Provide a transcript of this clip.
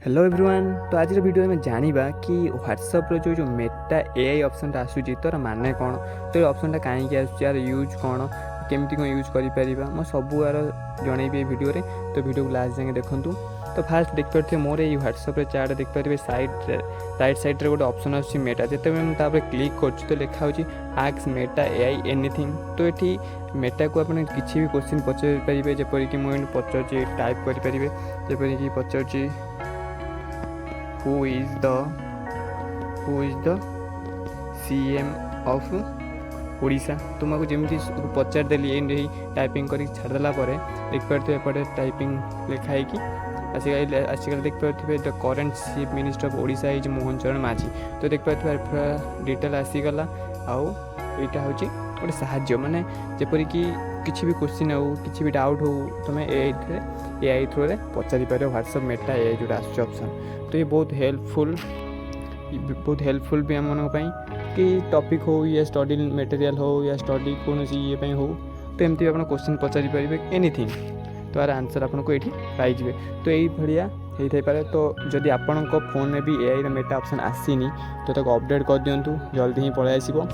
Hello everyone. तो आज video में जानिबा कि व्हाट्सएप रो जो मेटा एआई ऑप्शन आसूची तोर माने कौन, तो ऑप्शन कहीं आसूँ, यार यूज कौन, केमती कौन यूज कर मो सबू यार जनइबी वीडियो रे। तो वीडियो को लास्ट जाए देखूँ। तो फास्ट देखिपे मोर ये व्हाट्सएप चार्ट देखिपारे साइड राइट साइड रे गोटे ऑप्शन आसूँ मेटा। जिते मुझे क्लिक कर लिखा हो आस्क मेटा एआई एनीथिंग। तो ये मेटा को आपने किसी भी क्वेश्चन पचारि पारे, जेपरिक मुझे पचार टाइप करेंगे, जेपरिक पचार who is the CM of Odisha. तो मैं जमी पचारदेली ये टाइपिंग कर छाड़देला देखिपे एपटे टाइपिंग लिखाई आजिकल देखिपे the current chief minister of Odisha is Mohan Charan Majhi. तो देखिपे पूरा डिटेल आसीगला। आउ यहाँ हूँ गोटे साहाଯ୍य माने जेपरिक किसी भी क्वेश्चन हो, किसी भी डाउट हो, तुम एआई थ्रू रे पचारि पार व्हाट्सएप मेटा एआई जो आस ऑप्शन। तो ये बहुत हेल्पफुल भी आम कि टॉपिक हो या स्टडी मटेरियल हो या स्टडी कौन ये हो। तो एमती आप क्वेश्चन पचारि पारे एनीथिंग, तो यार आंसर आपको ये पाइबे। तो यही भाया होता पारे। तो जदि आपण फोन में भी एआई मेटा ऑप्शन आसीनी तो अपडेट कर दिंतु, जल्दी ही पलि आसो।